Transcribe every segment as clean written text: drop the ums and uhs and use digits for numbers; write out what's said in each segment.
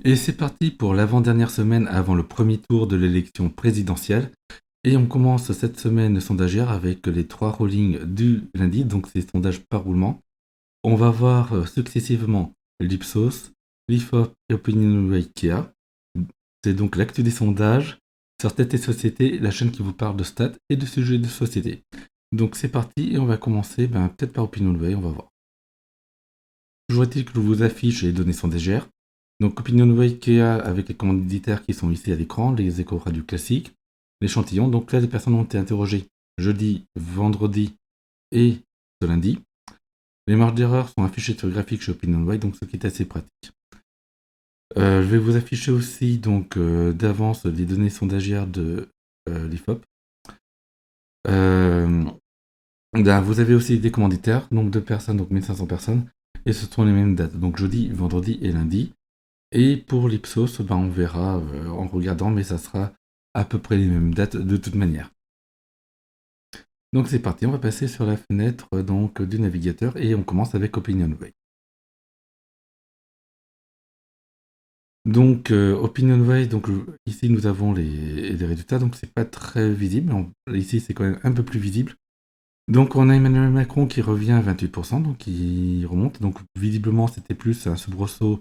Et c'est parti pour l'avant-dernière semaine avant le premier tour de l'élection présidentielle. Et on commence cette semaine sondagère avec les 3 rollings du lundi, donc c'est sondage par roulement. On va voir successivement l'Ipsos, l'IFOP et Opinionway Ikea. C'est donc l'actu des sondages sur Tête et Société, la chaîne qui vous parle de stats et de sujets de société. Donc c'est parti et on va commencer peut-être par Opinionway, on va voir. Toujours est-il que je vous affiche les données sondagères. Donc Opinionway Ikea avec les commanditaires qui sont ici à l'écran, les éco-radios classiques, l'échantillon. Donc là, les personnes ont été interrogées jeudi, vendredi et ce lundi. Les marges d'erreur sont affichées sur le graphique chez Opinionway, donc ce qui est assez pratique. Je vais vous afficher aussi donc d'avance les données sondagières de l'IFOP. Vous avez aussi des commanditaires, nombre de personnes, donc 1500 personnes, et ce sont les mêmes dates, donc jeudi, vendredi et lundi. Et pour l'Ipsos, on verra en regardant, mais ça sera à peu près les mêmes dates de toute manière. Donc c'est parti, on va passer sur la fenêtre du navigateur et on commence avec Opinionway. Donc Opinionway, ici nous avons les résultats, donc c'est pas très visible, ici c'est quand même un peu plus visible. Donc on a Emmanuel Macron qui revient à 28%, donc il remonte, donc visiblement c'était plus un soubresaut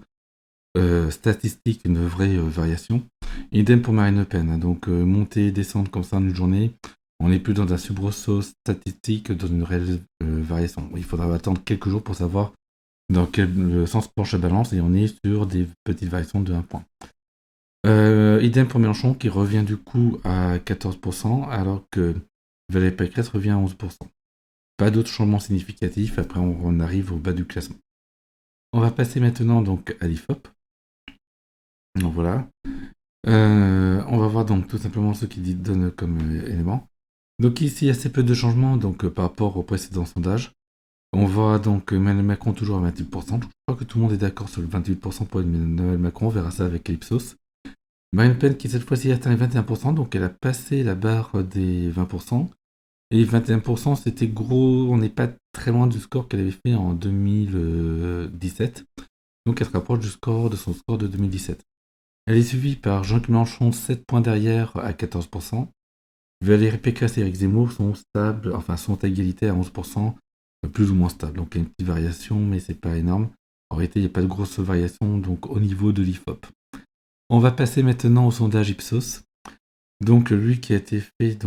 statistique, une vraie variation. Idem pour Marine Le Pen, donc monter et descendre comme ça en une journée, on n'est plus dans un soubresaut statistique, dans une réelle variation. Il faudra attendre quelques jours pour savoir dans quel sens penche la balance et on est sur des petites variations de 1 point. Idem pour Mélenchon qui revient du coup à 14% alors que Valérie Pécresse revient à 11%. Pas d'autres changements significatifs, après on arrive au bas du classement. On va passer maintenant donc à l'IFOP. Donc voilà. On va voir donc tout simplement ce qu'il donne comme élément. Donc ici, il y a assez peu de changements par rapport au précédent sondage. On voit donc Emmanuel Macron toujours à 28%. Je crois que tout le monde est d'accord sur le 28% pour Emmanuel Macron. On verra ça avec Ipsos. Marine Le Pen qui cette fois-ci atteint les 21%, donc elle a passé la barre des 20%. Et 21%, c'était gros, on n'est pas très loin du score qu'elle avait fait en 2017. Donc elle se rapproche de son score de 2017. Elle est suivie par Jean-Luc Mélenchon, 7 points derrière à 14%. Valérie Pécresse et Éric Zemmour sont stables, sont à égalité à 11%, plus ou moins stables. Donc il y a une petite variation, mais c'est pas énorme. En réalité, il n'y a pas de grosse variation donc, au niveau de l'IFOP. On va passer maintenant au sondage Ipsos. Donc lui qui a été fait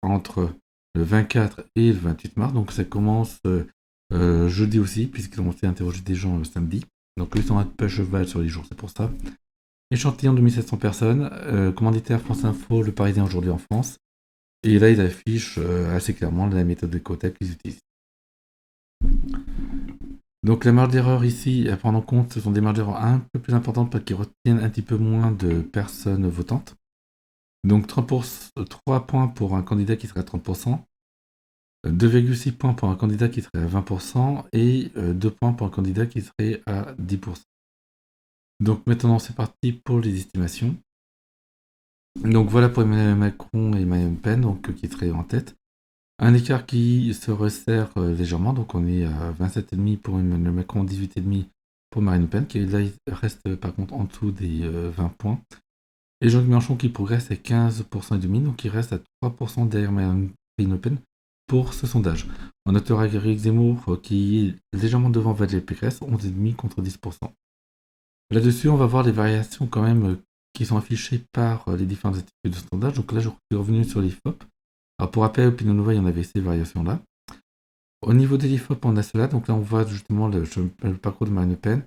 entre le 24 et le 28 mars. Donc ça commence jeudi aussi, puisqu'ils ont été interroger des gens le samedi. Donc eux sont un peu à cheval sur les jours, c'est pour ça. Échantillon de 1700 personnes, commanditaire France Info, Le Parisien aujourd'hui en France. Et là, il affiche assez clairement la méthode de quota qu'ils utilisent. Donc la marge d'erreur ici, à prendre en compte, ce sont des marges d'erreur un peu plus importantes parce qu'ils retiennent un petit peu moins de personnes votantes. Donc 3 points pour un candidat qui serait à 30%, 2,6 points pour un candidat qui serait à 20% et 2 points pour un candidat qui serait à 10%. Donc maintenant c'est parti pour les estimations. Donc voilà pour Emmanuel Macron et Marine Le Pen qui seraient en tête. Un écart qui se resserre légèrement, donc on est à 27,5 pour Emmanuel Macron, 18,5 pour Marine Le Pen, qui là il reste par contre en dessous des 20 points. Et Jean-Luc Mélenchon qui progresse à 15% et demi, donc il reste à 3% derrière Marine Le Pen pour ce sondage. On notera Éric Zemmour qui est légèrement devant Valérie Pécresse, 11,5 contre 10%. Là-dessus, on va voir les variations quand même qui sont affichées par les différentes études de sondage. Donc là, je suis revenu sur l'IFOP. Alors pour rappel, Opinionway, on avait ces variations-là. Au niveau des l'IFOP, on a cela. Donc là, on voit justement le parcours de Marine Le Pen.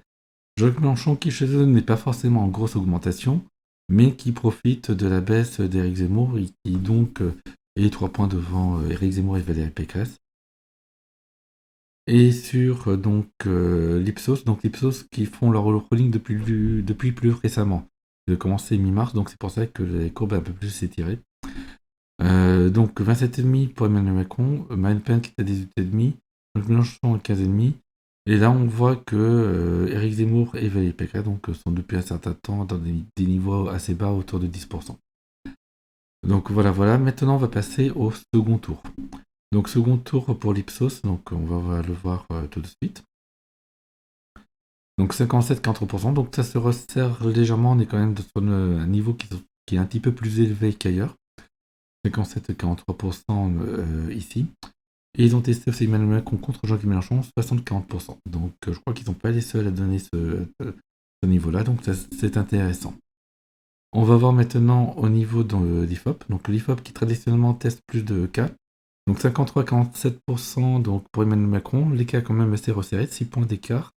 Jean-Luc Mélenchon qui chez eux n'est pas forcément en grosse augmentation, mais qui profite de la baisse d'Éric Zemmour et qui donc est 3 points devant Éric Zemmour et Valérie Pécresse. Et sur l'Ipsos, qui font leur rolling depuis plus récemment. Ils ont commencé mi-mars, donc c'est pour ça que les courbes un peu plus s'étirées. Donc 27,5 pour Emmanuel Macron, Marine Le Pen qui est à 18,5, Mélenchon à 15,5. Et là on voit que Éric Zemmour et Valérie Pécresse sont depuis un certain temps dans des niveaux assez bas autour de 10%. Donc voilà. Maintenant on va passer au second tour. Donc second tour pour l'Ipsos, donc on va le voir tout de suite. Donc 57-43%, donc ça se resserre légèrement, on est quand même sur un niveau qui est un petit peu plus élevé qu'ailleurs. 57-43% ici. Et ils ont testé aussi Emmanuel Macron contre Jean-Luc Mélenchon, 60-40%. Donc je crois qu'ils ne sont pas les seuls à donner ce niveau-là, donc c'est intéressant. On va voir maintenant au niveau de l'IFOP. Donc l'IFOP qui traditionnellement teste plus de cas. Donc 53-47% donc pour Emmanuel Macron. Les cas quand même assez resserrés, 6 points d'écart.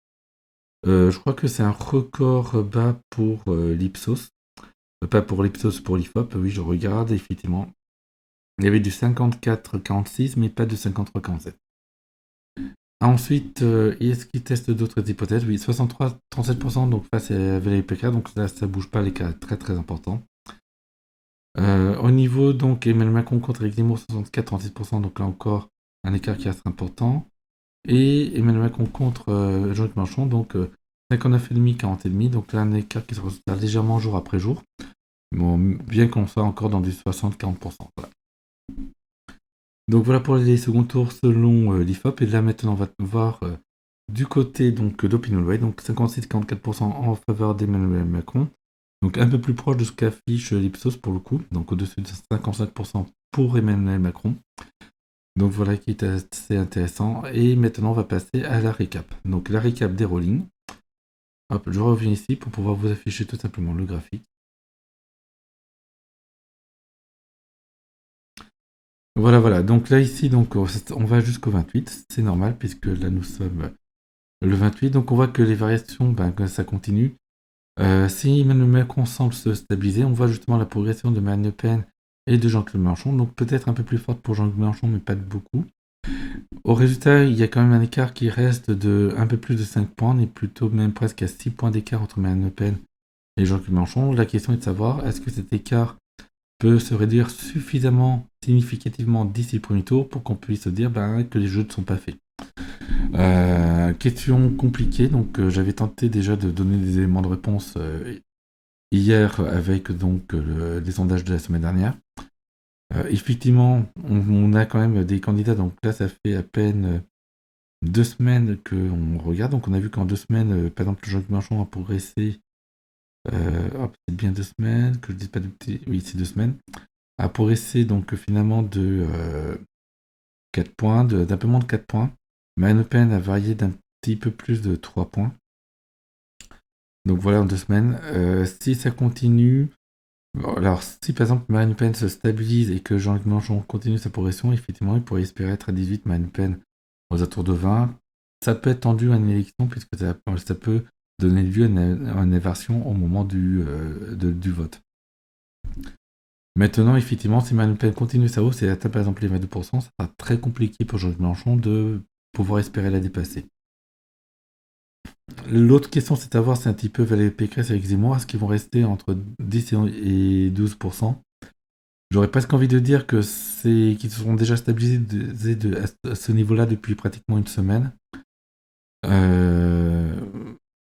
Je crois que c'est un record bas pour l'Ipsos. Pas pour l'Ipsos, pour l'IFOP. Oui, je regarde, effectivement. Il y avait du 54-46, mais pas de 53-47. Ensuite, est-ce qu'ils testent d'autres hypothèses? Oui, 63-37%, donc face à VLPK, donc là, ça bouge pas, les cas très très importants. Au niveau, donc, Emmanuel Macron contre Éric Zemmour, 64-36%, donc là encore, un écart qui reste important. Et Emmanuel Macron contre Jean-Luc Mélenchon, donc 59,5, 40,5, donc là, un écart qui se resserre légèrement jour après jour. Bon, bien qu'on soit encore dans du 60-40%. Voilà. Donc voilà pour les seconds tours selon l'IFOP. Et là maintenant on va voir du côté donc d'OpinionWay, donc 56-44% en faveur d'Emmanuel Macron. Donc un peu plus proche de ce qu'affiche l'Ipsos pour le coup, donc au-dessus de 55% pour Emmanuel Macron. Donc voilà qui est assez intéressant. Et maintenant on va passer à la récap. Donc la récap des rollings. Hop, je reviens ici pour pouvoir vous afficher tout simplement le graphique. Voilà. Donc là ici, donc on va jusqu'au 28. C'est normal puisque là nous sommes le 28. Donc on voit que les variations, que ça continue. Si Emmanuel Macron semble se stabiliser, on voit justement la progression de Marine Le Pen et de Jean-Claude Mélenchon. Donc peut-être un peu plus forte pour Jean-Claude Mélenchon, mais pas de beaucoup. Au résultat, il y a quand même un écart qui reste de un peu plus de 5 points. On est plutôt même presque à 6 points d'écart entre Marine Le Pen et Jean-Claude Mélenchon. La question est de savoir, est-ce que cet écart peut se réduire suffisamment significativement d'ici le premier tour pour qu'on puisse se dire que les jeux ne sont pas faits. Question compliquée, donc j'avais tenté déjà de donner des éléments de réponse hier avec donc les sondages de la semaine dernière. Effectivement, on a quand même des candidats, donc là ça fait à peine 2 semaines qu'on regarde, donc on a vu qu'en 2 semaines, par exemple, Jean-Luc Mélenchon a progressé, c'est bien 2 semaines, que je dise pas de petits, oui c'est 2 semaines, a progressé donc finalement de 4 points, d'un peu moins de 4 points. Marine Le Pen a varié d'un petit peu plus de 3 points. Donc voilà, en 2 semaines. Si ça continue, alors si par exemple Marine Le Pen se stabilise et que Jean-Luc Mélenchon continue sa progression, effectivement, il pourrait espérer être à 18, Marine Le Pen aux alentours de 20. Ça peut être tendu à une élection puisque ça peut donner lieu à une inversion au moment du vote. Maintenant, effectivement, si Marine Le Pen continue sa hausse et atteint par exemple les 22%, ça sera très compliqué pour Jean-Luc Mélenchon de pouvoir espérer la dépasser. L'autre question, c'est à voir, c'est un petit peu Valérie Pécresse et Éric Zemmour, est-ce qu'ils vont rester entre 10 et 12%? J'aurais presque envie de dire qu'ils se sont déjà stabilisés à ce niveau-là depuis pratiquement une semaine.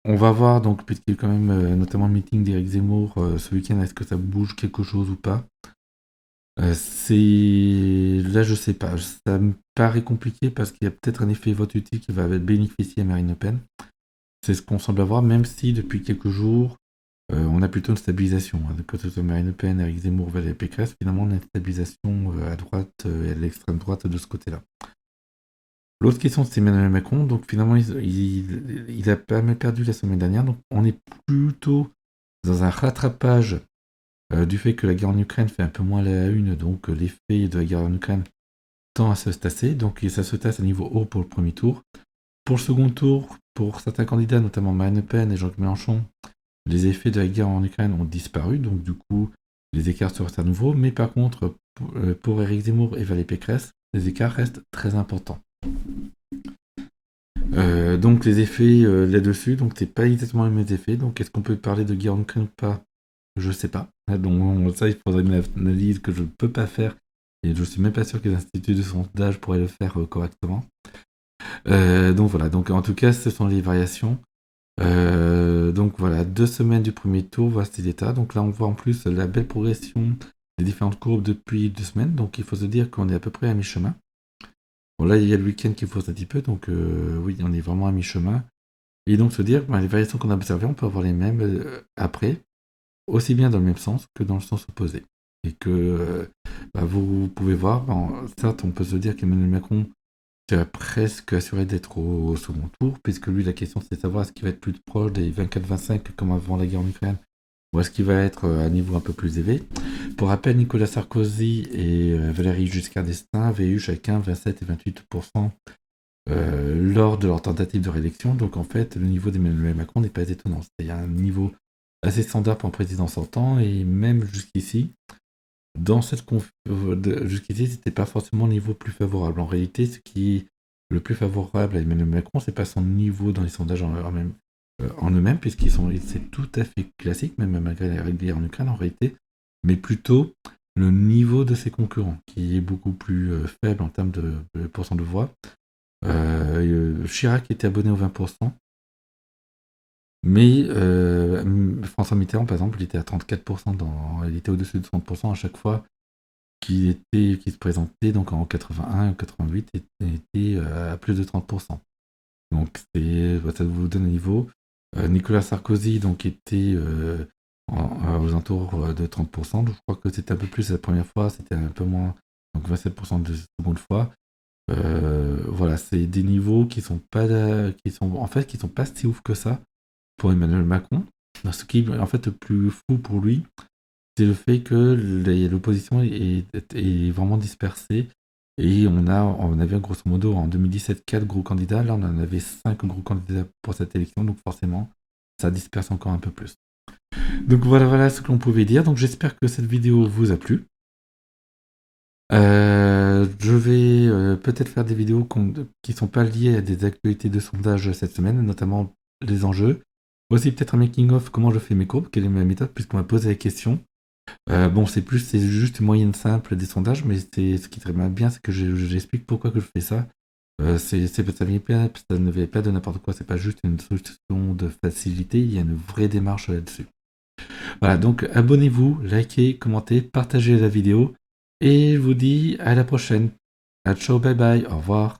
On va voir, donc, puisqu'il y a quand même notamment le meeting d'Éric Zemmour ce week-end, est-ce que ça bouge quelque chose ou pas? Là, je sais pas. Ça me paraît compliqué parce qu'il y a peut-être un effet vote utile qui va bénéficier à Marine Le Pen. C'est ce qu'on semble avoir, même si depuis quelques jours, on a plutôt une stabilisation. Que ce soit Marine Le Pen, Éric Zemmour, Valérie Pécresse, finalement, on a une stabilisation à droite et à l'extrême droite de ce côté-là. L'autre question, c'est Emmanuel Macron. Donc finalement, il a pas mal perdu la semaine dernière. Donc on est plutôt dans un rattrapage du fait que la guerre en Ukraine fait un peu moins la une. Donc l'effet de la guerre en Ukraine tend à se tasser. Donc ça se tasse à niveau haut pour le premier tour. Pour le second tour, pour certains candidats, notamment Marine Le Pen et Jean-Luc Mélenchon, les effets de la guerre en Ukraine ont disparu. Donc du coup, les écarts se restent à nouveau. Mais par contre, pour Éric Zemmour et Valérie Pécresse, les écarts restent très importants. Donc les effets là-dessus, donc c'est pas exactement les mêmes effets. Donc est-ce qu'on peut parler de guerre en Ukraine ou pas? Je sais pas. Donc ça, il faudrait une analyse que je ne peux pas faire. Et je suis même pas sûr que les instituts de sondage pourraient le faire correctement. Donc voilà, donc en tout cas, ce sont les variations. Donc voilà, 2 semaines du premier tour, voici l'état. Donc là, on voit en plus la belle progression des différentes courbes depuis 2 semaines. Donc il faut se dire qu'on est à peu près à mi-chemin. Bon là, il y a le week-end qui fausse un petit peu, donc oui, on est vraiment à mi-chemin. et donc se dire, les variations qu'on a observées, on peut avoir les mêmes après, aussi bien dans le même sens que dans le sens opposé. Et que vous pouvez voir, certes, on peut se dire qu'Emmanuel Macron est presque assuré d'être au second tour, puisque lui, la question, c'est de savoir est-ce qu'il va être plus proche des 24-25 comme avant la guerre en Ukraine, ou est-ce qu'il va être à un niveau un peu plus élevé. Pour rappel, Nicolas Sarkozy et Valéry Giscard d'Estaing avaient eu chacun 27 et 28% lors de leur tentative de réélection. Donc en fait, le niveau d'Emmanuel Macron n'est pas étonnant. C'est un niveau assez standard pour un président sortant, et même jusqu'ici, dans cette jusqu'ici, c'était pas forcément le niveau plus favorable. En réalité, ce qui est le plus favorable à Emmanuel Macron, c'est pas son niveau dans les sondages en eux-mêmes, c'est tout à fait classique, même malgré la guerre en Ukraine en réalité, mais plutôt le niveau de ses concurrents, qui est beaucoup plus faible en termes de pourcent de voix. Chirac était abonné aux 20%, mais François Mitterrand, par exemple, il était à 34%, il était au-dessus de 30% à chaque fois qui se présentait, donc en 81 88, était à plus de 30%. Donc ça vous donne un niveau. Nicolas Sarkozy donc était aux alentours de 30%. Donc je crois que c'était un peu plus la première fois, c'était un peu moins, donc 27% de seconde fois. Voilà, c'est des niveaux qui sont pas si ouf que ça pour Emmanuel Macron. Ce qui est en fait le plus fou pour lui, c'est le fait que l'opposition est vraiment dispersée. Et on avait grosso modo en 2017 4 gros candidats, là on en avait 5 gros candidats pour cette élection, donc forcément ça disperse encore un peu plus. Donc voilà ce que l'on pouvait dire. Donc j'espère que cette vidéo vous a plu. Je vais peut-être faire des vidéos qui sont pas liées à des actualités de sondage cette semaine, notamment les enjeux. Aussi peut-être un making of comment je fais mes courbes, quelle est ma méthode, puisqu'on m'a posé la question. C'est juste une moyenne simple des sondages, mais ce qui est très bien, c'est que j'explique pourquoi que je fais ça. Ça ne vient pas de n'importe quoi, c'est pas juste une solution de facilité, il y a une vraie démarche là-dessus. Voilà, donc abonnez-vous, likez, commentez, partagez la vidéo, et je vous dis à la prochaine. Ciao, bye bye, au revoir.